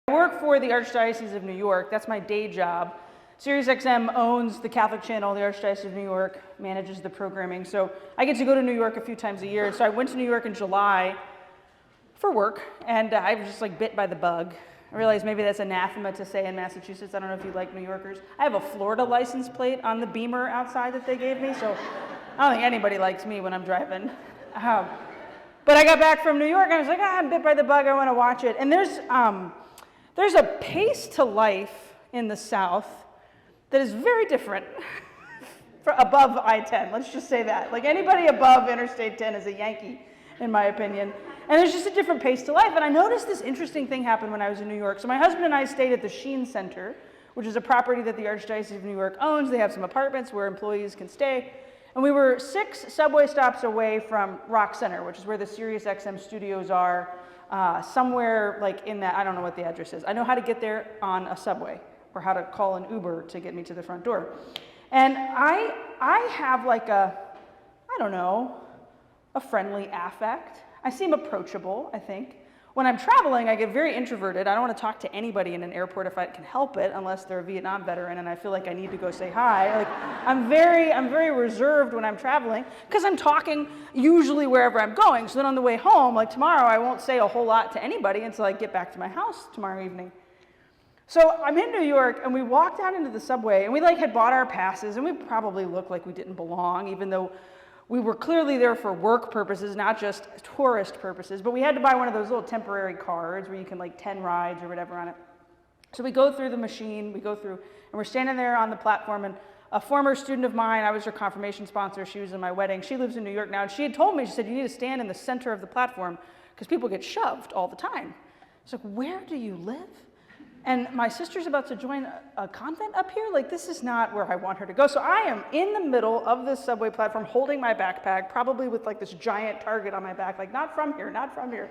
I work for the Archdiocese of New York. That's my day job. SiriusXM owns the Catholic channel. The Archdiocese of New York manages the programming. So I get to go to New York a few times a year. So I went to New York in July for work, and I was just like bit by the bug. I realized maybe that's anathema to say in Massachusetts. I don't know if you like New Yorkers. I have a Florida license plate on the Beamer outside that they gave me, so I don't think anybody likes me when I'm driving. But I got back from New York, and I was like, I'm bit by the bug, I want to watch it. And there's a pace to life in the South that is very different for above I-10. Let's just say that. Like anybody above Interstate 10 is a Yankee, in my opinion. And there's just a different pace to life. And I noticed this interesting thing happen when I was in New York. So my husband and I stayed at the Sheen Center, which is a property that the Archdiocese of New York owns. They have some apartments where employees can stay. And we were 6 subway stops away from Rock Center, which is where the SiriusXM studios are, somewhere like in that, I don't know what the address is. I know how to get there on a subway or how to call an Uber to get me to the front door. And I have like a friendly affect. I seem approachable, I think. When I'm traveling, I get very introverted. I don't want to talk to anybody in an airport if I can help it, unless they're a Vietnam veteran and I feel like I need to go say hi. Like I'm very reserved when I'm traveling because I'm talking usually wherever I'm going. So then on the way home, like tomorrow, I won't say a whole lot to anybody until I get back to my house tomorrow evening. So I'm in New York, and we walked out into the subway, and we like had bought our passes, and we probably looked like we didn't belong, even though we were clearly there for work purposes, not just tourist purposes, but we had to buy one of those little temporary cards where you can like 10 rides or whatever on it. So we go through the machine, and we're standing there on the platform, and a former student of mine, I was her confirmation sponsor, she was in my wedding, she lives in New York now, and she had told me, she said, you need to stand in the center of the platform because people get shoved all the time. I was like, where do you live? And my sister's about to join a convent up here? Like, this is not where I want her to go. So I am in the middle of this subway platform holding my backpack, probably with like this giant target on my back, like, not from here, not from here.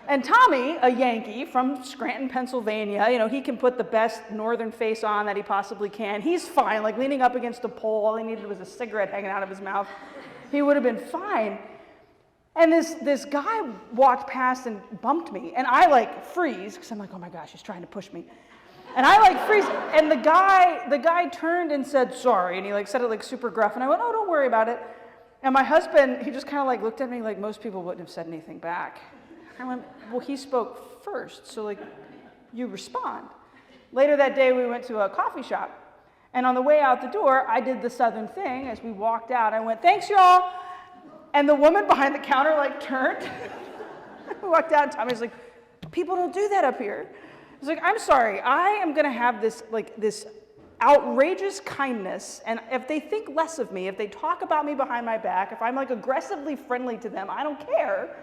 And Tommy, a Yankee from Scranton, Pennsylvania, you know, he can put the best northern face on that he possibly can. He's fine, like leaning up against a pole. All he needed was a cigarette hanging out of his mouth. He would have been fine. And this guy walked past and bumped me, and I like freeze, because I'm like, oh my gosh, he's trying to push me. And I like freeze, and the guy turned and said, sorry, and he like said it like super gruff, and I went, oh, don't worry about it. And my husband, he just kind of like looked at me like most people wouldn't have said anything back. I went, well, he spoke first, so like, you respond. Later that day, we went to a coffee shop, and on the way out the door, I did the Southern thing. As we walked out, I went, thanks, y'all. And the woman behind the counter like turned. We walked out, and Tommy's like, people don't do that up here. I was like, I'm sorry, I am gonna have this outrageous kindness, and if they think less of me, if they talk about me behind my back, if I'm like aggressively friendly to them, I don't care,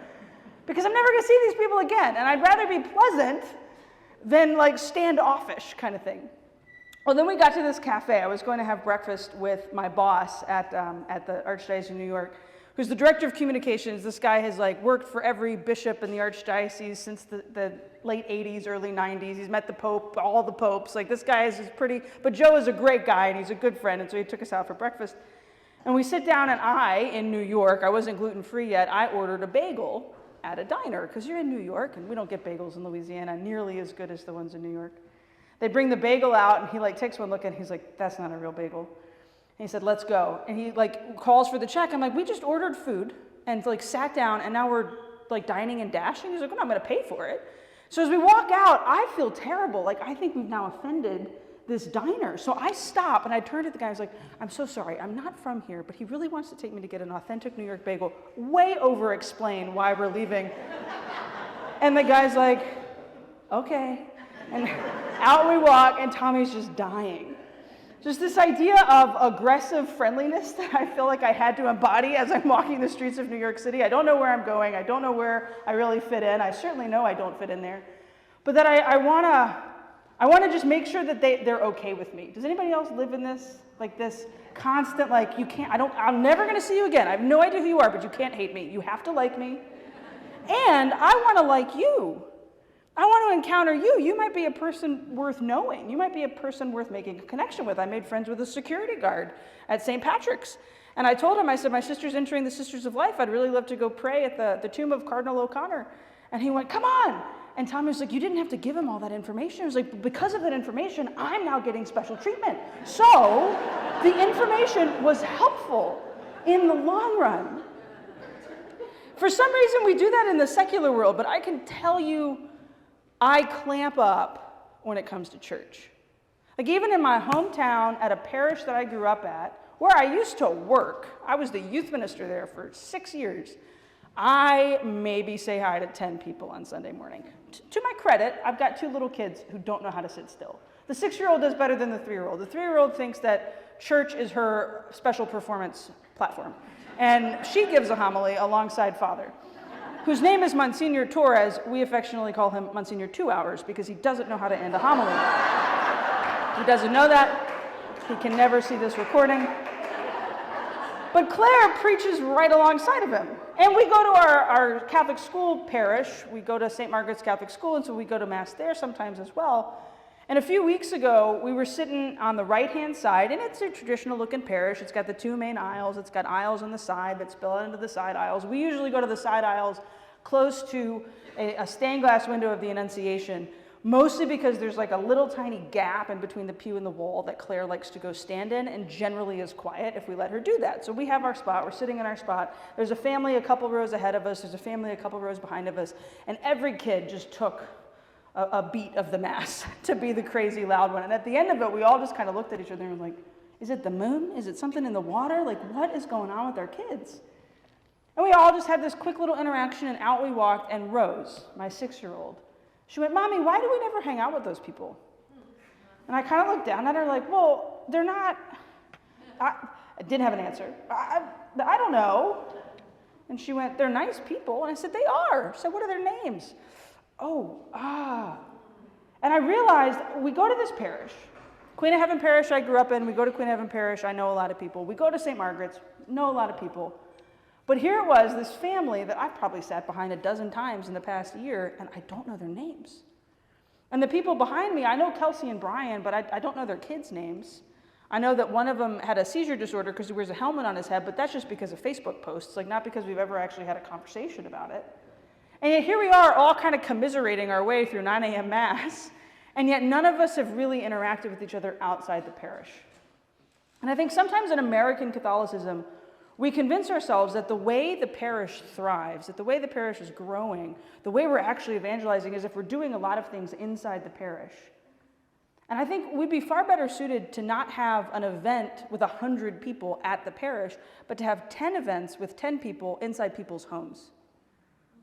because I'm never gonna see these people again, and I'd rather be pleasant than like standoffish kind of thing. Well, then we got to this cafe. I was going to have breakfast with my boss at the Archdiocese of New York, who's the director of communications. This guy has like worked for every bishop in the archdiocese since the late 80s, early 90s. He's met the Pope, all the popes. Like this guy is pretty, but Joe is a great guy and he's a good friend, and so he took us out for breakfast. And we sit down, and in New York, I wasn't gluten-free yet, I ordered a bagel at a diner, because you're in New York and we don't get bagels in Louisiana nearly as good as the ones in New York. They bring the bagel out, and he like takes one look, and he's like, that's not a real bagel. And he said, let's go. And he like calls for the check. I'm like, we just ordered food and like sat down, and now we're like dining and dashing. He's like, well, I'm gonna pay for it. So as we walk out, I feel terrible. Like I think we've now offended this diner. So I stop and I turn to the guy. I was like, I'm so sorry, I'm not from here, but he really wants to take me to get an authentic New York bagel. Way over explain why we're leaving. And the guy's like, okay. And out we walk, and Tommy's just dying. Just this idea of aggressive friendliness that I feel like I had to embody as I'm walking the streets of New York City. I don't know where I'm going. I don't know where I really fit in. I certainly know I don't fit in there. But that I wanna just make sure that they're okay with me. Does anybody else live in this? Like this constant, like I'm never gonna see you again. I have no idea who you are, but you can't hate me. You have to like me. And I wanna like you. I want to encounter you. You might be a person worth knowing. You might be a person worth making a connection with. I made friends with a security guard at St. Patrick's. And I told him, I said, my sister's entering the Sisters of Life. I'd really love to go pray at the tomb of Cardinal O'Connor. And he went, come on. And Tommy was like, you didn't have to give him all that information. I was like, because of that information, I'm now getting special treatment. So the information was helpful in the long run. For some reason, we do that in the secular world, but I can tell you, I clamp up when it comes to church. Like even in my hometown at a parish that I grew up at, where I used to work, I was the youth minister there for 6 years, I maybe say hi to 10 people on Sunday morning. To my credit, I've got 2 little kids who don't know how to sit still. The 6-year-old does better than the 3-year-old. The 3-year-old thinks that church is her special performance platform. And she gives a homily alongside Father, whose name is Monsignor Torres. We affectionately call him Monsignor 2 Hours because he doesn't know how to end a homily. He doesn't know that. He can never see this recording. But Claire preaches right alongside of him. And we go to our Catholic school parish. We go to St. Margaret's Catholic School, and so we go to Mass there sometimes as well. And a few weeks ago, we were sitting on the right-hand side, and it's a traditional-looking parish. It's got the 2 main aisles. It's got aisles on the side that spill out into the side aisles. We usually go to the side aisles close to a stained glass window of the Annunciation, mostly because there's like a little tiny gap in between the pew and the wall that Claire likes to go stand in and generally is quiet if we let her do that. So we have our spot, we're sitting in our spot. There's a family a couple rows ahead of us, there's a family a couple rows behind of us, and every kid just took a beat of the Mass to be the crazy loud one. And at the end of it, we all just kind of looked at each other and were like, is it the moon? Is it something in the water? Like, what is going on with our kids? And we all just had this quick little interaction, and out we walked, and Rose, my 6-year-old, she went, Mommy, why do we never hang out with those people? And I kind of looked down at her like, well, they're not, I didn't have an answer. I don't know. And she went, they're nice people. And I said, they are. So what are their names? And I realized we go to this parish. Queen of Heaven Parish I grew up in. We go to Queen of Heaven Parish. I know a lot of people. We go to St. Margaret's. Know a lot of people. But here it was, this family that I've probably sat behind a dozen times in the past year, and I don't know their names. And the people behind me, I know Kelsey and Brian, but I don't know their kids' names. I know that one of them had a seizure disorder because he wears a helmet on his head, but that's just because of Facebook posts, like not because we've ever actually had a conversation about it. And yet here we are all kind of commiserating our way through 9 a.m. Mass, and yet none of us have really interacted with each other outside the parish. And I think sometimes in American Catholicism, we convince ourselves that the way the parish thrives, that the way the parish is growing, the way we're actually evangelizing is if we're doing a lot of things inside the parish. And I think we'd be far better suited to not have an event with 100 people at the parish, but to have 10 events with 10 people inside people's homes.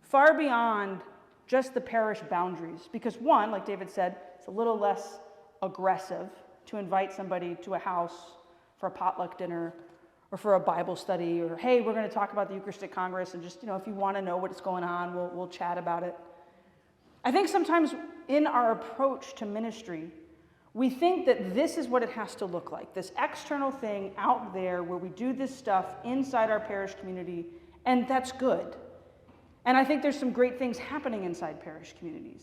Far beyond just the parish boundaries. Because one, like David said, it's a little less aggressive to invite somebody to a house for a potluck dinner or for a Bible study, or hey, we're going to talk about the Eucharistic Congress, and just, if you want to know what's going on, we'll chat about it. I think sometimes in our approach to ministry, we think that this is what it has to look like, this external thing out there where we do this stuff inside our parish community, and that's good. And I think there's some great things happening inside parish communities.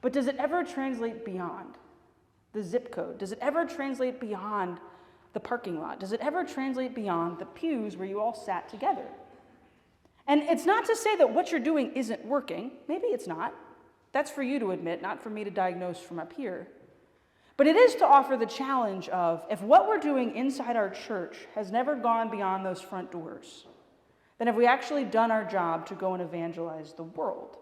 But does it ever translate beyond the zip code? Does it ever translate beyond the parking lot? Does it ever translate beyond the pews where you all sat together? And it's not to say that what you're doing isn't working. Maybe it's not. That's for you to admit, not for me to diagnose from up here. But it is to offer the challenge of, if what we're doing inside our church has never gone beyond those front doors, then have we actually done our job to go and evangelize the world?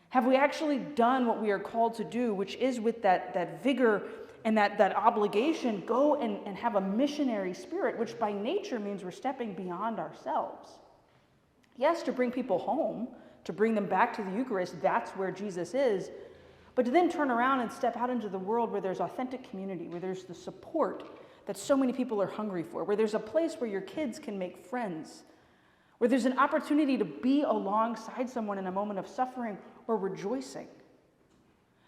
Have we actually done what we are called to do, which is with that vigor and that obligation, go and have a missionary spirit, which by nature means we're stepping beyond ourselves. Yes, to bring people home, to bring them back to the Eucharist, that's where Jesus is, but to then turn around and step out into the world where there's authentic community, where there's the support that so many people are hungry for, where there's a place where your kids can make friends, where there's an opportunity to be alongside someone in a moment of suffering or rejoicing.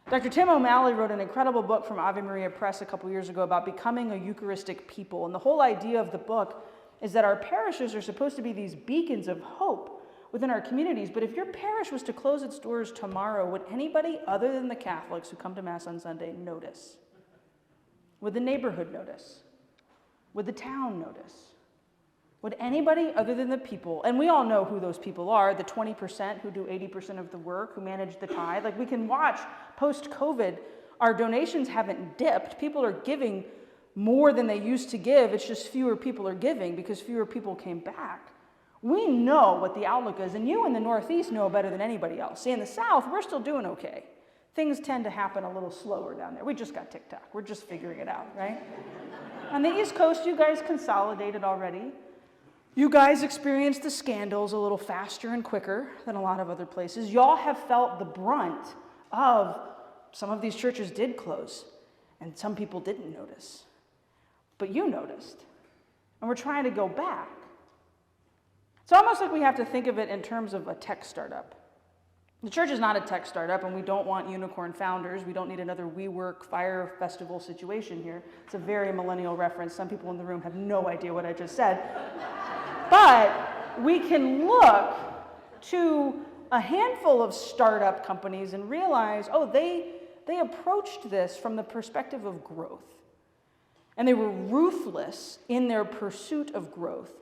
Dr. Tim O'Malley wrote an incredible book from Ave Maria Press a couple years ago about becoming a Eucharistic people. And the whole idea of the book is that our parishes are supposed to be these beacons of hope within our communities. But if your parish was to close its doors tomorrow, would anybody other than the Catholics who come to Mass on Sunday notice? Would the neighborhood notice? Would the town notice? Would anybody other than the people, and we all know who those people are, the 20% who do 80% of the work, who manage the tithe, like we can watch post-COVID, our donations haven't dipped. People are giving more than they used to give. It's just fewer people are giving because fewer people came back. We know what the outlook is, and you in the Northeast know better than anybody else. See, in the South, we're still doing okay. Things tend to happen a little slower down there. We just got TikTok. We're just figuring it out, right? On the East Coast, you guys consolidated already. You guys experienced the scandals a little faster and quicker than a lot of other places. Y'all have felt the brunt of some of these churches did close, and some people didn't notice. But you noticed, and we're trying to go back. It's almost like we have to think of it in terms of a tech startup. The church is not a tech startup, and we don't want unicorn founders. We don't need another WeWork Fire Festival situation here. It's a very millennial reference. Some people in the room have no idea what I just said. But we can look to a handful of startup companies and realize, oh, they approached this from the perspective of growth. And they were ruthless in their pursuit of growth.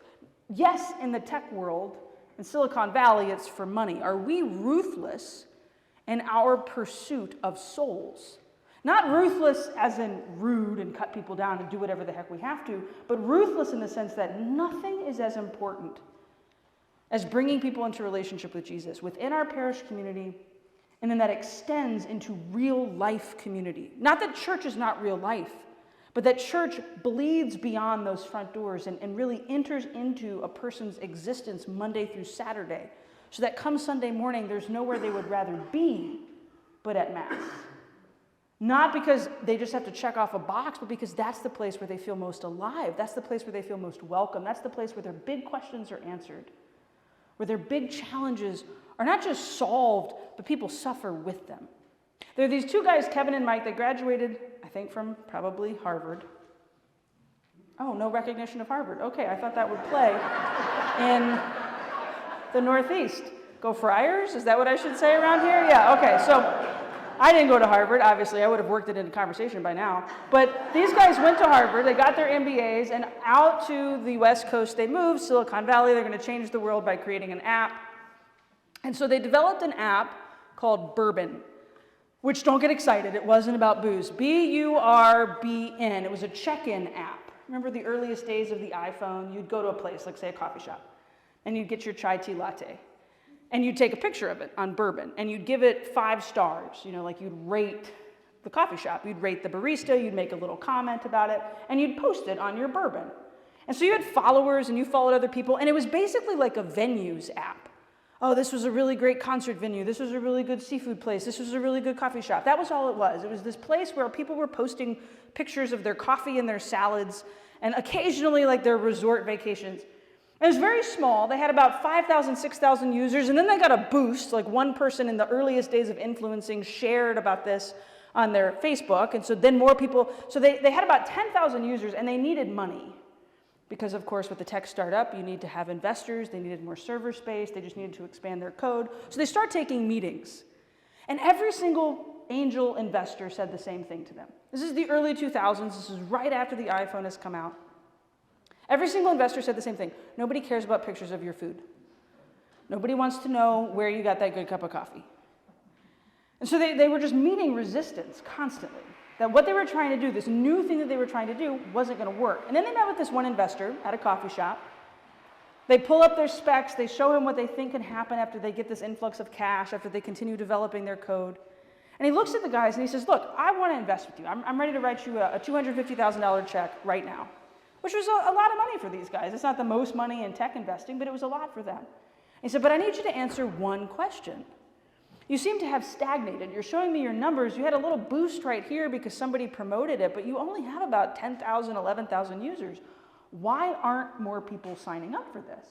Yes, in the tech world, in Silicon Valley, it's for money. Are we ruthless in our pursuit of souls? Not ruthless as in rude and cut people down and do whatever the heck we have to, but ruthless in the sense that nothing is as important as bringing people into relationship with Jesus within our parish community, and then that extends into real life community. Not that church is not real life, but that church bleeds beyond those front doors and really enters into a person's existence Monday through Saturday, so that come Sunday morning, there's nowhere they would rather be but at Mass. Not because they just have to check off a box, but because that's the place where they feel most alive. That's the place where they feel most welcome. That's the place where their big questions are answered, where their big challenges are not just solved, but people suffer with them. There are these two guys, Kevin and Mike, they graduated, I think, from probably Harvard. Oh, no recognition of Harvard. Okay, I thought that would play in the Northeast. Go Friars? Is that what I should say around here? Yeah, okay, so I didn't go to Harvard, obviously. I would have worked it into conversation by now. But these guys went to Harvard, they got their MBAs, and out to the West Coast they moved, Silicon Valley. They're going to change the world by creating an app. And so they developed an app called Bourbon, which, don't get excited, it wasn't about booze. B-U-R-B-N. It was a check-in app. Remember the earliest days of the iPhone? You'd go to a place, like say a coffee shop, and you'd get your chai tea latte. And you'd take a picture of it on Bourbon, and you'd give it 5 stars. You know, like you'd rate the coffee shop. You'd rate the barista, you'd make a little comment about it, and you'd post it on your Bourbon. And so you had followers, and you followed other people, and it was basically like a venues app. Oh, this was a really great concert venue. This was a really good seafood place. This was a really good coffee shop. That was all it was. It was this place where people were posting pictures of their coffee and their salads, and occasionally like their resort vacations. It was very small. They had about 5,000, 6,000 users, and then they got a boost. Like one person in the earliest days of influencing shared about this on their Facebook, and so then more people. So they had about 10,000 users, and they needed money. Because, of course, with the tech startup, you need to have investors. They needed more server space. They just needed to expand their code. So they start taking meetings. And every single angel investor said the same thing to them. This is the early 2000s. This is right after the iPhone has come out. Every single investor said the same thing. Nobody cares about pictures of your food. Nobody wants to know where you got that good cup of coffee. And so they were just meeting resistance constantly. That what they were trying to do, this new thing that they were trying to do, wasn't going to work. And then they met with this one investor at a coffee shop. They pull up their specs. They show him what they think can happen after they get this influx of cash, after they continue developing their code. And he looks at the guys and he says, look, I want to invest with you. I'm ready to write you a $250,000 check right now, which was a lot of money for these guys. It's not the most money in tech investing, but it was a lot for them. And he said, but I need you to answer one question. You seem to have stagnated. You're showing me your numbers. You had a little boost right here because somebody promoted it, but you only have about 10,000, 11,000 users. Why aren't more people signing up for this?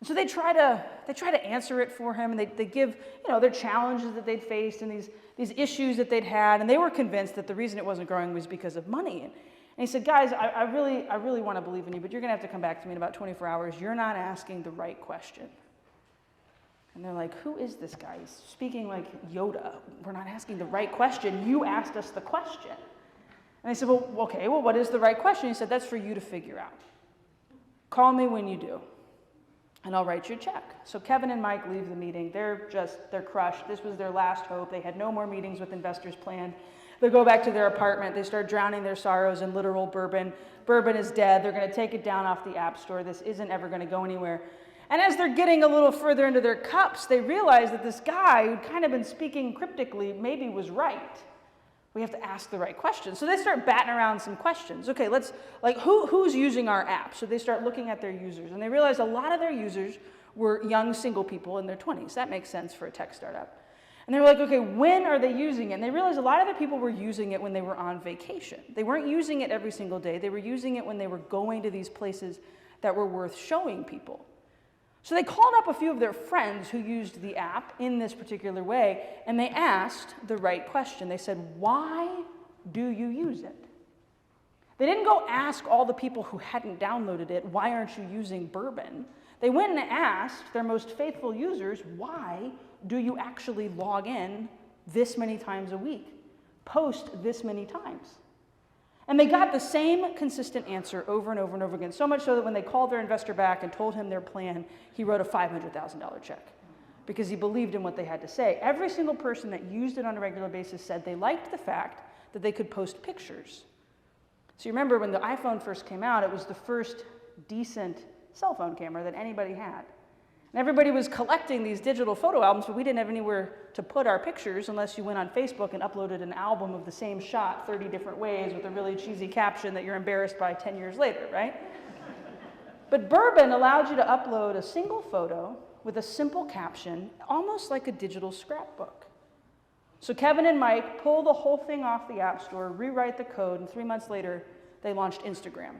And so they try to answer it for him, and they give their challenges that they'd faced and these issues that they'd had, and they were convinced that the reason it wasn't growing was because of money. And he said, guys, I really want to believe in you, but you're going to have to come back to me in about 24 hours. You're not asking the right question. And they're like, who is this guy? He's speaking like Yoda. We're not asking the right question. You asked us the question. And they said, well, okay, what is the right question? He said, that's for you to figure out. Call me when you do, and I'll write you a check. So Kevin and Mike leave the meeting. They're crushed. This was their last hope. They had no more meetings with investors planned. They go back to their apartment. They start drowning their sorrows in literal bourbon. Bourbon is dead. They're going to take it down off the App Store. This isn't ever going to go anywhere. And as they're getting a little further into their cups, they realize that this guy who'd kind of been speaking cryptically maybe was right. We have to ask the right questions. So they start batting around some questions. Okay, who's using our app? So they start looking at their users, and they realize a lot of their users were young single people in their 20s. That makes sense for a tech startup. And they were like, okay, when are they using it? And they realized a lot of the people were using it when they were on vacation. They weren't using it every single day. They were using it when they were going to these places that were worth showing people. So they called up a few of their friends who used the app in this particular way, and they asked the right question. They said, why do you use it? They didn't go ask all the people who hadn't downloaded it, why aren't you using bourbon? They went and asked their most faithful users, why do you actually log in this many times a week, post this many times? And they got the same consistent answer over and over and over again, so much so that when they called their investor back and told him their plan, he wrote a $500,000 check because he believed in what they had to say. Every single person that used it on a regular basis said they liked the fact that they could post pictures. So you remember when the iPhone first came out, it was the first decent cell phone camera that anybody had. And everybody was collecting these digital photo albums, but we didn't have anywhere to put our pictures unless you went on Facebook and uploaded an album of the same shot 30 different ways with a really cheesy caption that you're embarrassed by 10 years later, right? But bourbon allowed you to upload a single photo with a simple caption, almost like a digital scrapbook. So Kevin and Mike pull the whole thing off the App Store, rewrite the code, and 3 months later, they launched Instagram.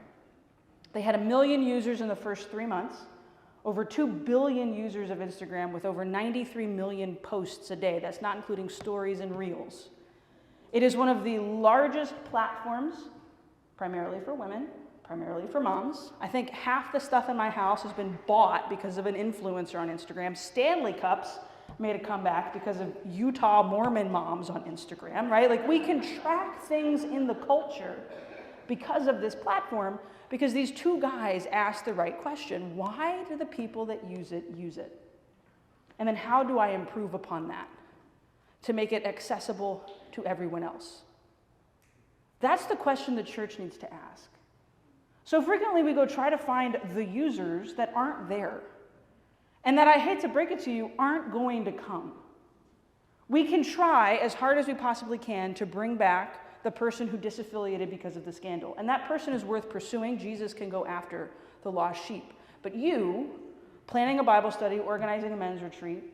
They had 1 million users in the first 3 months. Over 2 billion users of Instagram with over 93 million posts a day. That's not including stories and reels. It is one of the largest platforms, primarily for women, primarily for moms. I think half the stuff in my house has been bought because of an influencer on Instagram. Stanley Cups made a comeback because of Utah Mormon moms on Instagram, right? Like, we can track things in the culture because of this platform, because these two guys asked the right question. Why do the people that use it use it? And then how do I improve upon that to make it accessible to everyone else? That's the question the church needs to ask. So frequently we go try to find the users that aren't there, and that, I hate to break it to you, aren't going to come. We can try as hard as we possibly can to bring back the person who disaffiliated because of the scandal. And that person is worth pursuing. Jesus can go after the lost sheep. But you, planning a Bible study, organizing a men's retreat,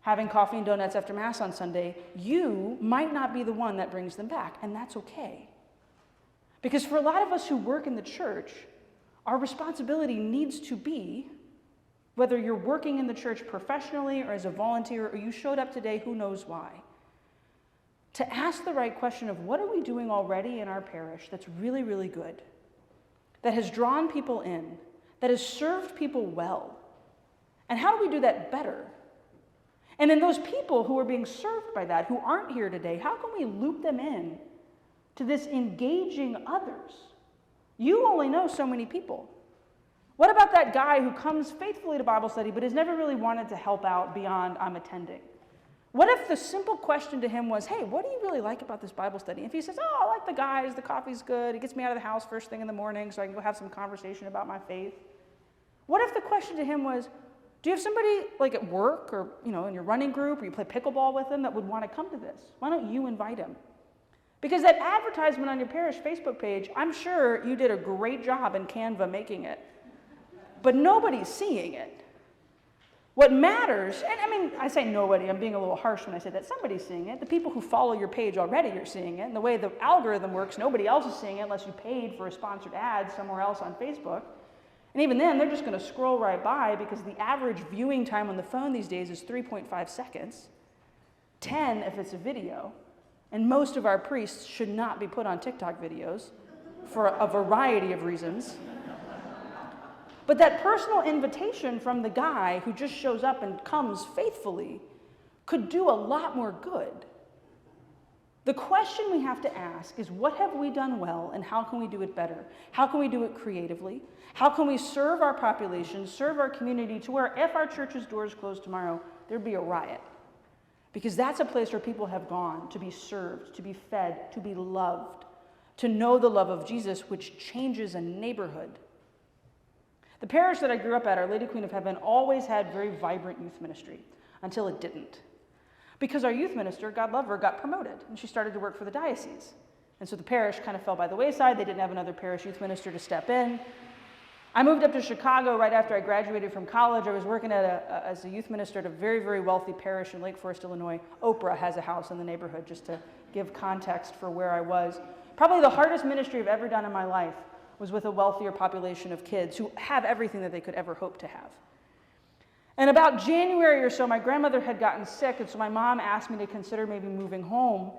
having coffee and donuts after Mass on Sunday, you might not be the one that brings them back, and that's okay. Because for a lot of us who work in the church, our responsibility needs to be, whether you're working in the church professionally or as a volunteer, or you showed up today, who knows why, to ask the right question of what are we doing already in our parish that's really, really good, that has drawn people in, that has served people well, and how do we do that better? And then those people who are being served by that, who aren't here today, how can we loop them in to this engaging others? You only know so many people. What about that guy who comes faithfully to Bible study but has never really wanted to help out beyond I'm attending? What if the simple question to him was, hey, what do you really like about this Bible study? If he says, oh, I like the guys, the coffee's good, it gets me out of the house first thing in the morning so I can go have some conversation about my faith. What if the question to him was, do you have somebody like at work or in your running group, or you play pickleball with them, that would want to come to this? Why don't you invite him? Because that advertisement on your parish Facebook page, I'm sure you did a great job in Canva making it, but nobody's seeing it. What matters, and I say nobody, I'm being a little harsh when I say that, somebody's seeing it. The people who follow your page already are seeing it, and the way the algorithm works, nobody else is seeing it unless you paid for a sponsored ad somewhere else on Facebook. And even then, they're just going to scroll right by, because the average viewing time on the phone these days is 3.5 seconds, 10 if it's a video, and most of our priests should not be put on TikTok videos for a variety of reasons. But that personal invitation from the guy who just shows up and comes faithfully could do a lot more good. The question we have to ask is, what have we done well and how can we do it better? How can we do it creatively? How can we serve our population, serve our community to where if our church's doors closed tomorrow, there'd be a riot? Because that's a place where people have gone to be served, to be fed, to be loved, to know the love of Jesus, which changes a neighborhood. The parish that I grew up at, Our Lady Queen of Heaven, always had very vibrant youth ministry until it didn't. Because our youth minister, God love her, got promoted and she started to work for the diocese. And so the parish kind of fell by the wayside. They didn't have another parish youth minister to step in. I moved up to Chicago right after I graduated from college. I was working as a youth minister at a very, very wealthy parish in Lake Forest, Illinois. Oprah has a house in the neighborhood, just to give context for where I was. Probably the hardest ministry I've ever done in my life was with a wealthier population of kids who have everything that they could ever hope to have. And about January or so, my grandmother had gotten sick, and so my mom asked me to consider maybe moving home.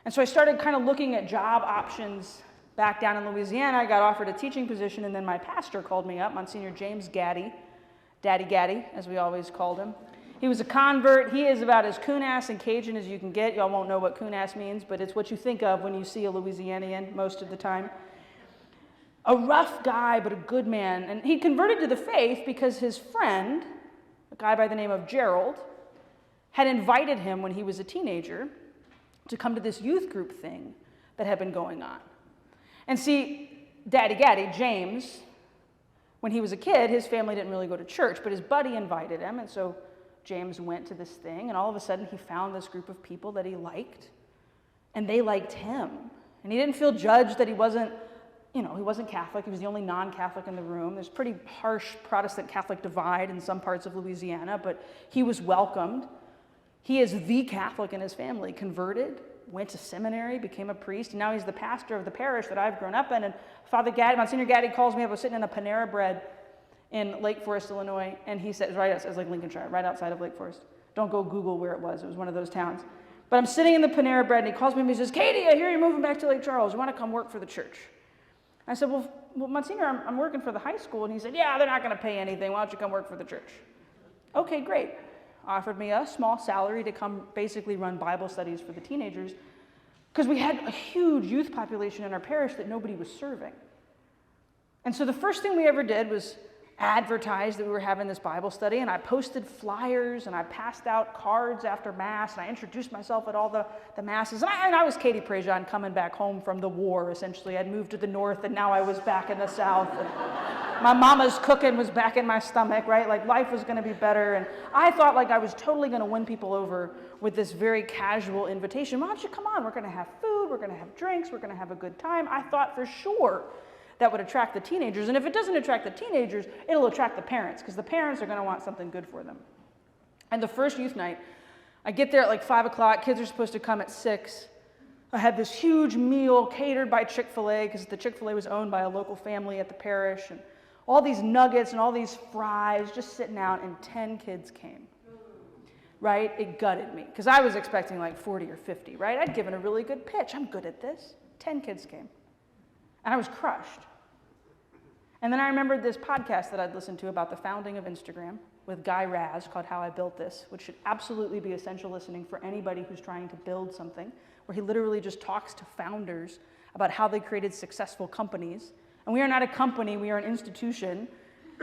And so I started kind of looking at job options back down in Louisiana. I got offered a teaching position, and then my pastor called me up, Monsignor James Gaddy, Daddy Gaddy, as we always called him. He was a convert. He is about as coon-ass and Cajun as you can get. Y'all won't know what coon-ass means, but it's what you think of when you see a Louisianian most of the time. A rough guy, but a good man. And he converted to the faith because his friend, a guy by the name of Gerald, had invited him when he was a teenager to come to this youth group thing that had been going on. And see, Daddy Gaddy, James, when he was a kid, his family didn't really go to church, but his buddy invited him, and so James went to this thing, and all of a sudden he found this group of people that he liked, and they liked him. And he didn't feel judged that he wasn't Catholic. He was the only non-Catholic in the room. There's pretty harsh Protestant-Catholic divide in some parts of Louisiana, but he was welcomed. He is the Catholic in his family, converted, went to seminary, became a priest, and now he's the pastor of the parish that I've grown up in. And Father Gaddy, Monsignor Gaddy calls me up. I was sitting in a Panera Bread in Lake Forest, Illinois, and he said, it's like Lincolnshire, right outside of Lake Forest. Don't go Google where it was. It was one of those towns. But I'm sitting in the Panera Bread, and he calls me up and he says, Katie, I hear you're moving back to Lake Charles. You want to come work for the church? I said, well, Monsignor, I'm working for the high school. And he said, yeah, they're not going to pay anything. Why don't you come work for the church? Okay, great. Offered me a small salary to come basically run Bible studies for the teenagers because we had a huge youth population in our parish that nobody was serving. And so the first thing we ever did was advertise that we were having this Bible study, and I posted flyers, and I passed out cards after Mass, and I introduced myself at all the Masses. And I was Katie Prejean coming back home from the war, essentially. I'd moved to the north, and now I was back in the south. And my mama's cooking was back in my stomach, right? Like life was going to be better. And I thought like I was totally going to win people over with this very casual invitation. Why don't you come on? We're going to have food. We're going to have drinks. We're going to have a good time. I thought for sure that would attract the teenagers. And if it doesn't attract the teenagers, it'll attract the parents, because the parents are going to want something good for them. And the first youth night, I get there at like 5 o'clock. Kids are supposed to come at 6. I had this huge meal catered by Chick-fil-A, because the Chick-fil-A was owned by a local family at the parish. And all these nuggets and all these fries just sitting out, and 10 kids came. Right? It gutted me, because I was expecting like 40 or 50, right? I'd given a really good pitch. I'm good at this. 10 kids came. And I was crushed. And then I remembered this podcast that I'd listened to about the founding of Instagram with Guy Raz called How I Built This, which should absolutely be essential listening for anybody who's trying to build something, where he literally just talks to founders about how they created successful companies. And we are not a company, we are an institution.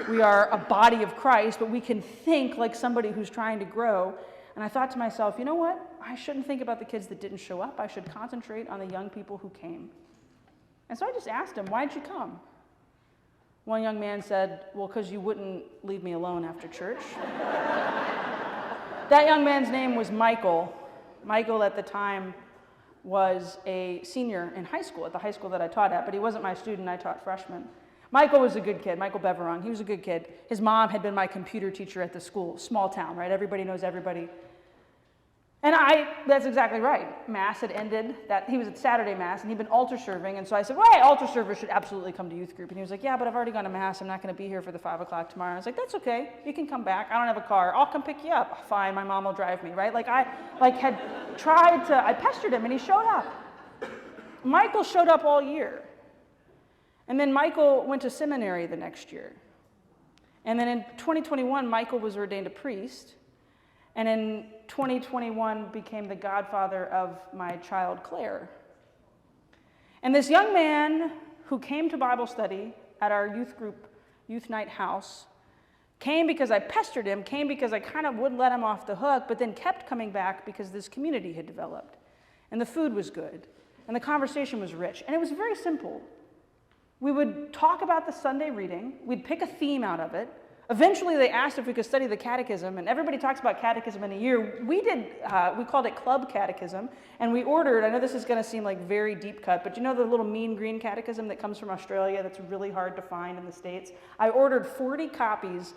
We are a body of Christ, but we can think like somebody who's trying to grow. And I thought to myself, you know what? I shouldn't think about the kids that didn't show up. I should concentrate on the young people who came. And so I just asked him, why'd you come? One young man said, well, because you wouldn't leave me alone after church. That young man's name was Michael. Michael at the time was a senior in high school, at the high school that I taught at, but he wasn't my student, I taught freshmen. Michael was a good kid, Michael Beverong. He was a good kid. His mom had been my computer teacher at the school, small town, right? Everybody knows everybody. And that's exactly right. Mass had ended, he was at Saturday Mass, and he'd been altar serving, and so I said, well, hey, altar servers should absolutely come to youth group. And he was like, yeah, but I've already gone to Mass, I'm not going to be here for the 5 o'clock tomorrow. I was like, that's okay, you can come back, I don't have a car, I'll come pick you up. Fine, my mom will drive me, right? I pestered him, and he showed up. Michael showed up all year. And then Michael went to seminary the next year. And then in 2021, Michael was ordained a priest. and in 2021 became the godfather of my child, Claire. And this young man who came to Bible study at our youth group, youth night house, came because I pestered him, came because I kind of wouldn't let him off the hook, but then kept coming back because this community had developed. And the food was good, and the conversation was rich, and it was very simple. We would talk about the Sunday reading, we'd pick a theme out of it. Eventually they asked if we could study the catechism, and everybody talks about catechism in a year. We called it Club Catechism, and we ordered, I know this is gonna seem like very deep cut, but you know the little mean green catechism that comes from Australia that's really hard to find in the States? I ordered 40 copies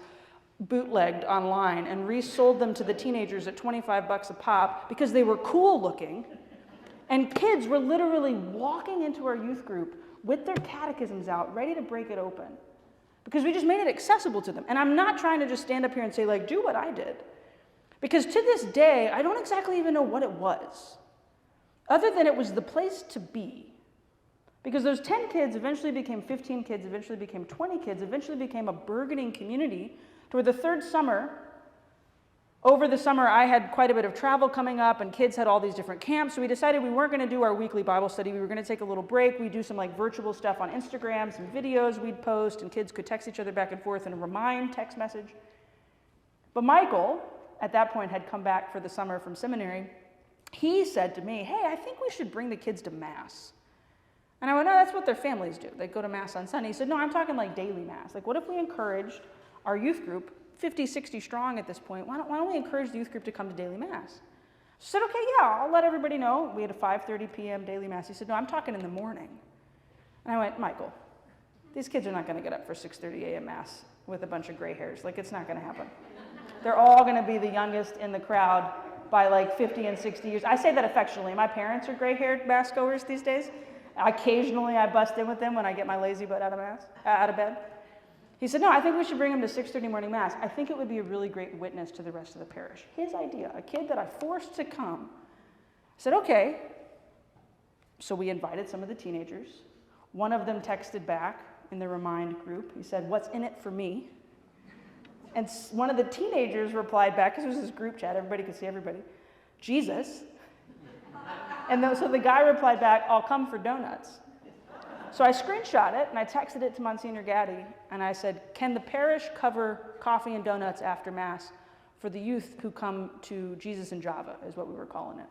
bootlegged online and resold them to the teenagers at $25 a pop because they were cool looking. And kids were literally walking into our youth group with their catechisms out, ready to break it open. Because we just made it accessible to them. And I'm not trying to just stand up here and say, like, do what I did. Because to this day, I don't exactly even know what it was, other than it was the place to be. Because those 10 kids eventually became 15 kids, eventually became 20 kids, eventually became a burgeoning community to where the third summer, over the summer, I had quite a bit of travel coming up, and kids had all these different camps, so we decided we weren't going to do our weekly Bible study. We were going to take a little break. We'd do some like virtual stuff on Instagram, some videos we'd post, and kids could text each other back and forth in a remind text message. But Michael, at that point, had come back for the summer from seminary. He said to me, hey, I think we should bring the kids to Mass. And I went, no, that's what their families do. They go to Mass on Sunday. He said, no, I'm talking like daily Mass. Like, what if we encouraged our youth group, 50, 60 strong at this point, why don't we encourage the youth group to come to daily Mass? I said, okay, yeah, I'll let everybody know. We had a 5:30 p.m. daily Mass. He said, no, I'm talking in the morning. And I went, Michael, these kids are not going to get up for 6:30 a.m. Mass with a bunch of gray hairs. Like, it's not going to happen. They're all going to be the youngest in the crowd by like 50 and 60 years. I say that affectionately. My parents are gray-haired Mass goers these days. Occasionally, I bust in with them when I get my lazy butt out of bed. He said, no, I think we should bring him to 6:30 morning Mass. I think it would be a really great witness to the rest of the parish. His idea, a kid that I forced to come. I said, okay. So we invited some of the teenagers. One of them texted back in the Remind group. He said, what's in it for me? And one of the teenagers replied back, because it was this group chat, everybody could see everybody, Jesus. And so the guy replied back, I'll come for donuts. So I screenshot it, and I texted it to Monsignor Gaddy, and I said, can the parish cover coffee and donuts after Mass for the youth who come to Jesus in Java, is what we were calling it.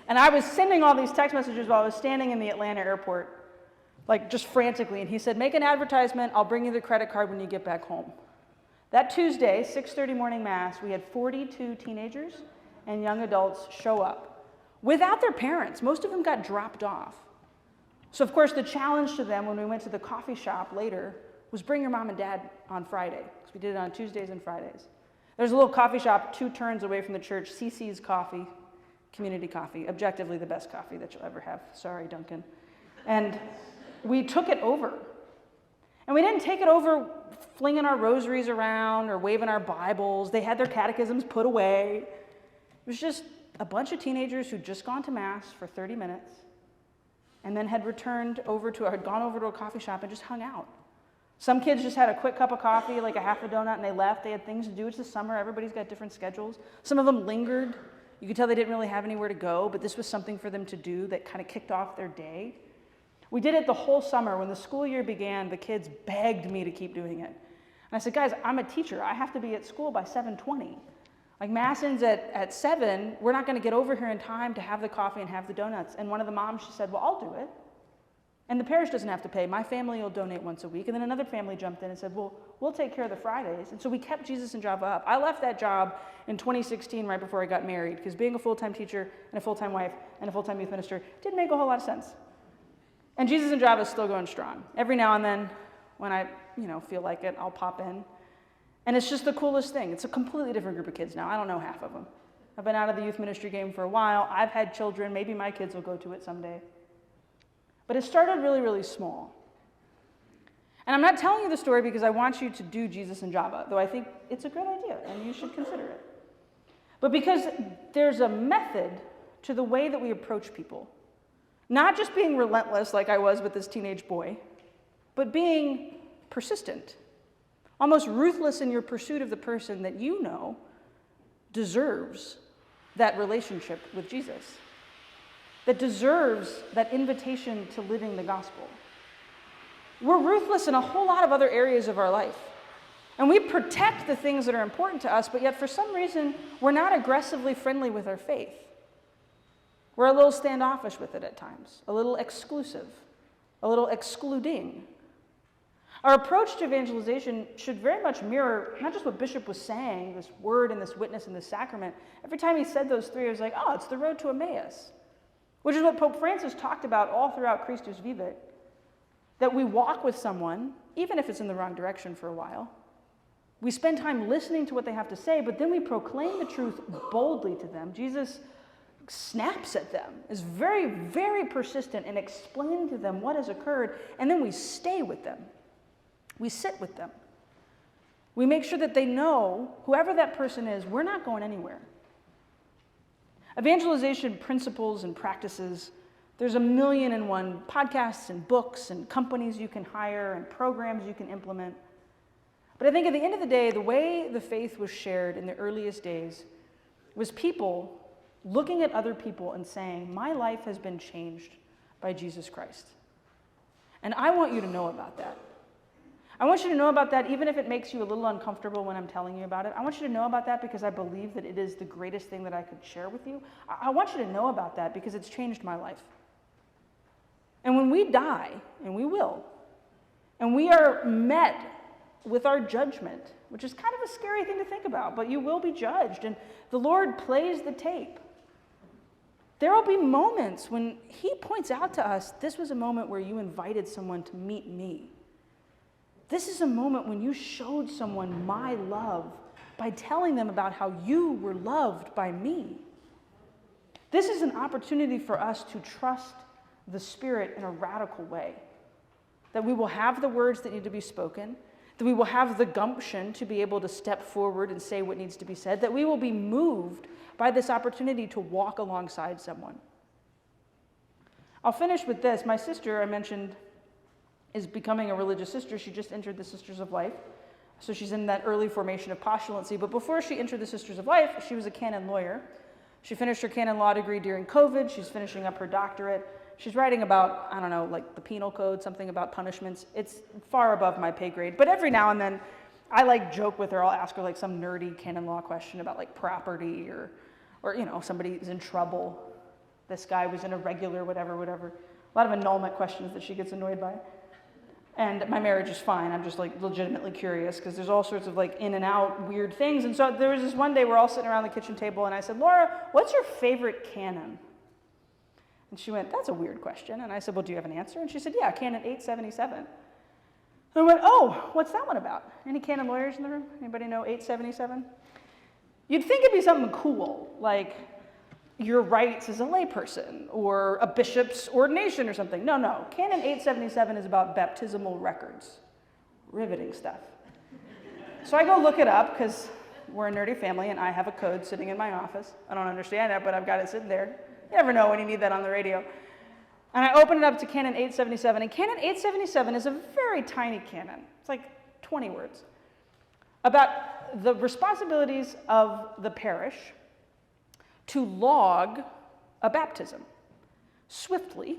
And I was sending all these text messages while I was standing in the Atlanta airport, like just frantically, and he said, make an advertisement, I'll bring you the credit card when you get back home. That Tuesday, 6:30 morning Mass, we had 42 teenagers and young adults show up without their parents. Most of them got dropped off. So of course the challenge to them when we went to the coffee shop later was bring your mom and dad on Friday, because we did it on Tuesdays and Fridays. There's a little coffee shop 2 turns away from the church, CC's Coffee, community coffee, objectively the best coffee that you'll ever have. Sorry, Duncan. And we took it over. And we didn't take it over flinging our rosaries around or waving our Bibles. They had their catechisms put away. It was just a bunch of teenagers who'd just gone to Mass for 30 minutes and then had gone over to a coffee shop and just hung out. Some kids just had a quick cup of coffee, like a half a donut, and they left. They had things to do. It's the summer. Everybody's got different schedules. Some of them lingered. You could tell they didn't really have anywhere to go, but this was something for them to do that kind of kicked off their day. We did it the whole summer. When the school year began, the kids begged me to keep doing it. And I said, guys, I'm a teacher. I have to be at school by 7:20. Like, Mass ends at 7. We're not going to get over here in time to have the coffee and have the donuts. And one of the moms, she said, well, I'll do it. And the parish doesn't have to pay. My family will donate once a week. And then another family jumped in and said, well, we'll take care of the Fridays. And so we kept Jesus in Java up. I left that job in 2016 right before I got married, because being a full-time teacher and a full-time wife and a full-time youth minister didn't make a whole lot of sense. And Jesus in Java is still going strong. Every now and then, when I feel like it, I'll pop in. And it's just the coolest thing. It's a completely different group of kids now. I don't know half of them. I've been out of the youth ministry game for a while. I've had children. Maybe my kids will go to it someday. But it started really, really small. And I'm not telling you the story because I want you to do Jesus in Java, though I think it's a great idea and you should consider it. But because there's a method to the way that we approach people. Not just being relentless like I was with this teenage boy, but being persistent. Almost ruthless in your pursuit of the person that you know deserves that relationship with Jesus, that deserves that invitation to living the gospel. We're ruthless in a whole lot of other areas of our life. And we protect the things that are important to us, but yet for some reason, we're not aggressively friendly with our faith. We're a little standoffish with it at times, a little exclusive, a little excluding. Our approach to evangelization should very much mirror not just what Bishop was saying, this word and this witness and this sacrament. Every time he said those three, I was like, oh, it's the road to Emmaus, which is what Pope Francis talked about all throughout Christus Vivit, that we walk with someone, even if it's in the wrong direction for a while. We spend time listening to what they have to say, but then we proclaim the truth boldly to them. Jesus snaps at them, is very, very persistent in explaining to them what has occurred, and then we stay with them. We sit with them. We make sure that they know, whoever that person is, we're not going anywhere. Evangelization principles and practices, there's 1,000,001 podcasts and books and companies you can hire and programs you can implement. But I think at the end of the day, the way the faith was shared in the earliest days was people looking at other people and saying, my life has been changed by Jesus Christ. And I want you to know about that. I want you to know about that even if it makes you a little uncomfortable when I'm telling you about it. I want you to know about that because I believe that it is the greatest thing that I could share with you. I want you to know about that because it's changed my life. And when we die, and we will, and we are met with our judgment, which is kind of a scary thing to think about, but you will be judged, and the Lord plays the tape. There will be moments when he points out to us, this was a moment where you invited someone to meet me. This is a moment when you showed someone my love by telling them about how you were loved by me. This is an opportunity for us to trust the Spirit in a radical way. That we will have the words that need to be spoken, that we will have the gumption to be able to step forward and say what needs to be said, that we will be moved by this opportunity to walk alongside someone. I'll finish with this. My sister, I mentioned, is becoming a religious sister. She just entered the Sisters of Life. So she's in that early formation of postulancy. But before she entered the Sisters of Life, she was a canon lawyer. She finished her canon law degree during COVID. She's finishing up her doctorate. She's writing about, I don't know, like the penal code, something about punishments. It's far above my pay grade. But every now and then, I joke with her. I'll ask her like some nerdy canon law question about like property or somebody's in trouble. This guy was in a regular whatever. A lot of annulment questions that she gets annoyed by. And my marriage is fine. I'm just like legitimately curious because there's all sorts of like in and out weird things. And so there was this one day we're all sitting around the kitchen table and I said, Laura, what's your favorite canon? And she went, that's a weird question. And I said, well, do you have an answer? And she said, yeah, canon 877. And I went, oh, what's that one about? Any canon lawyers in the room? Anybody know 877? You'd think it'd be something cool, like your rights as a layperson or a bishop's ordination or something. No. Canon 877 is about baptismal records. Riveting stuff. So I go look it up because we're a nerdy family and I have a code sitting in my office. I don't understand it, but I've got it sitting there. You never know when you need that on the radio. And I open it up to canon 877. And canon 877 is a very tiny canon. It's like 20 words. About the responsibilities of the parish to log a baptism. Swiftly,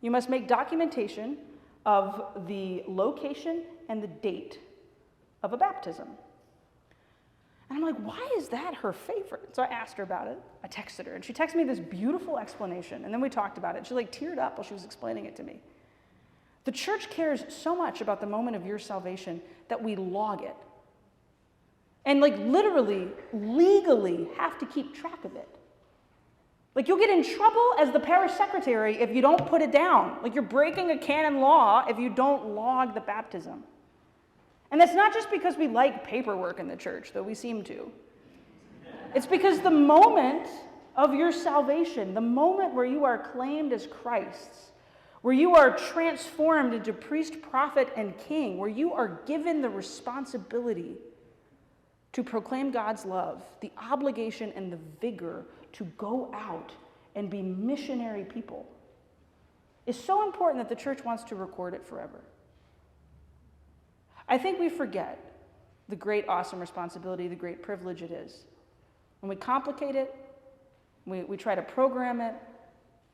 you must make documentation of the location and the date of a baptism. And I'm like, why is that her favorite? So I asked her about it. I texted her, and she texted me this beautiful explanation, and then we talked about it. She teared up while she was explaining it to me. The church cares so much about the moment of your salvation that we log it. And literally, legally have to keep track of it. You'll get in trouble as the parish secretary if you don't put it down. You're breaking a canon law if you don't log the baptism. And that's not just because we like paperwork in the church, though we seem to. It's because the moment of your salvation, the moment where you are claimed as Christ's, where you are transformed into priest, prophet, and king, where you are given the responsibility to proclaim God's love, the obligation and the vigor to go out and be missionary people, is so important that the church wants to record it forever. I think we forget the great, awesome responsibility, the great privilege it is When we complicate it, we try to program it,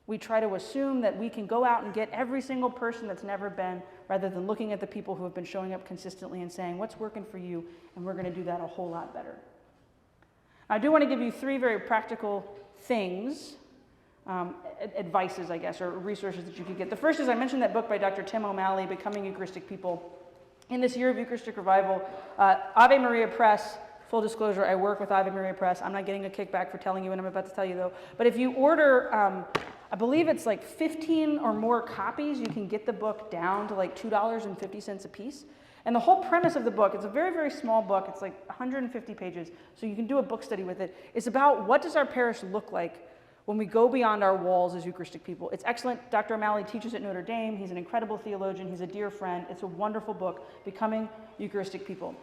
we try to assume that we can go out and get every single person that's never been, rather than looking at the people who have been showing up consistently and saying, what's working for you? And we're going to do that a whole lot better. I do want to give you 3 very practical things, advices, I guess, or resources that you could get. The first is, I mentioned that book by Dr. Tim O'Malley, Becoming Eucharistic People. In this year of Eucharistic Revival, Ave Maria Press, full disclosure, I work with Ave Maria Press. I'm not getting a kickback for telling you what I'm about to tell you, though. But if you order, I believe it's like 15 or more copies, you can get the book down to like $2.50 a piece. And the whole premise of the book, it's a very, very small book. It's like 150 pages, so you can do a book study with it. It's about what does our parish look like when we go beyond our walls as Eucharistic people. It's excellent. Dr. O'Malley teaches at Notre Dame. He's an incredible theologian. He's a dear friend. It's a wonderful book, Becoming Eucharistic People.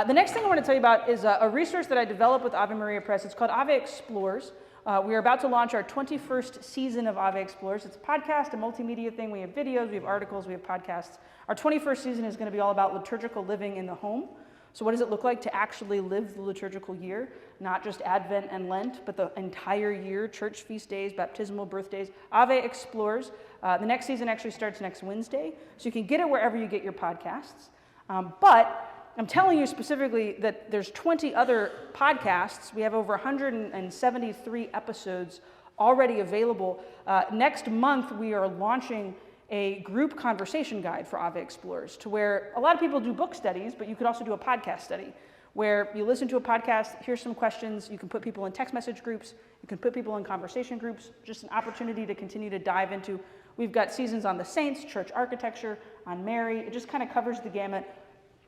The next thing I want to tell you about is a resource that I developed with Ave Maria Press. It's called Ave Explores. We are about to launch our 21st season of Ave Explores. It's a podcast, a multimedia thing. We have videos, we have articles, we have podcasts. Our 21st season is going to be all about liturgical living in the home. So what does it look like to actually live the liturgical year? Not just Advent and Lent, but the entire year, church feast days, baptismal birthdays. Ave Explores. The next season actually starts next Wednesday, so you can get it wherever you get your podcasts. But I'm telling you specifically that there's 20 other podcasts. We have over 173 episodes already available. Next month, we are launching a group conversation guide for Ave Explorers, to where a lot of people do book studies, but you could also do a podcast study, where you listen to a podcast, here's some questions, you can put people in text message groups, you can put people in conversation groups, just an opportunity to continue to dive into. We've got seasons on the saints, church architecture, on Mary. It just kind of covers the gamut.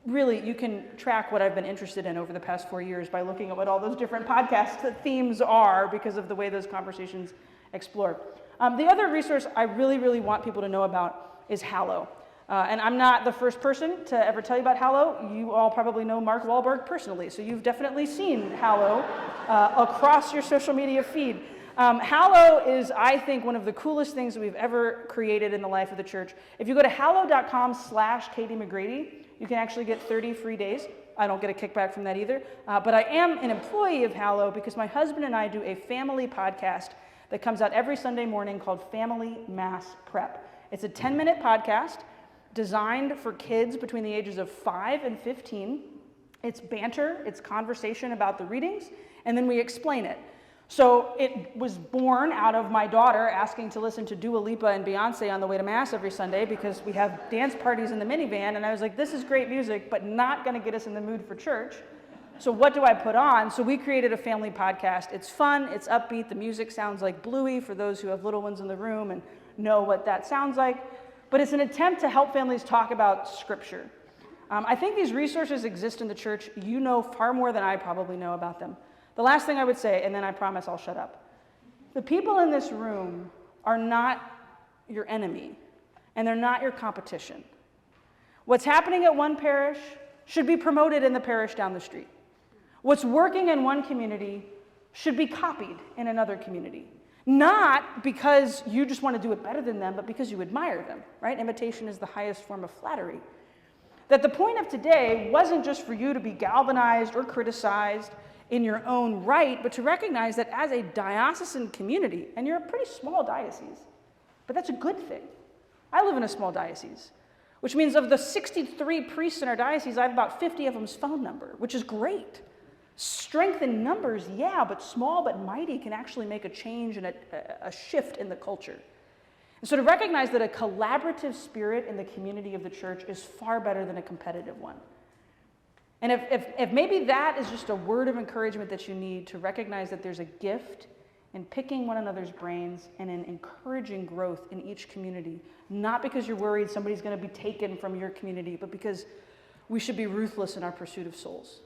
Really, you can track what I've been interested in over the past 4 years by looking at what all those different podcast themes are because of the way those conversations explore. The other resource I really, really want people to know about is Hallow. And I'm not the first person to ever tell you about Hallow. You all probably know Mark Wahlberg personally, so you've definitely seen Hallow across your social media feed. Hallow is, I think, one of the coolest things that we've ever created in the life of the church. If you go to hallow.com/Katie McGrady, you can actually get 30 free days. I don't get a kickback from that either. But I am an employee of Hallow because my husband and I do a family podcast that comes out every Sunday morning called Family Mass Prep. It's a 10-minute podcast designed for kids between the ages of 5 and 15. It's banter, it's conversation about the readings, and then we explain it. So it was born out of my daughter asking to listen to Dua Lipa and Beyonce on the way to Mass every Sunday because we have dance parties in the minivan, and I was like, this is great music, but not going to get us in the mood for church. So what do I put on? So we created a family podcast. It's fun, it's upbeat, the music sounds like Bluey for those who have little ones in the room and know what that sounds like. But it's an attempt to help families talk about Scripture. I think these resources exist in the church. You know far more than I probably know about them. The last thing I would say, and then I promise I'll shut up. The people in this room are not your enemy, and they're not your competition. What's happening at one parish should be promoted in the parish down the street. What's working in one community should be copied in another community. Not because you just want to do it better than them, but because you admire them, right? Imitation is the highest form of flattery. That the point of today wasn't just for you to be galvanized or criticized in your own right, but to recognize that as a diocesan community, and you're a pretty small diocese, but that's a good thing. I live in a small diocese, which means of the 63 priests in our diocese, I have about 50 of them's phone number, which is great. Strength in numbers, yeah, but small but mighty can actually make a change and a shift in the culture. And so to recognize that a collaborative spirit in the community of the church is far better than a competitive one. And if maybe that is just a word of encouragement that you need to recognize that there's a gift in picking one another's brains and in encouraging growth in each community, not because you're worried somebody's going to be taken from your community, but because we should be ruthless in our pursuit of souls.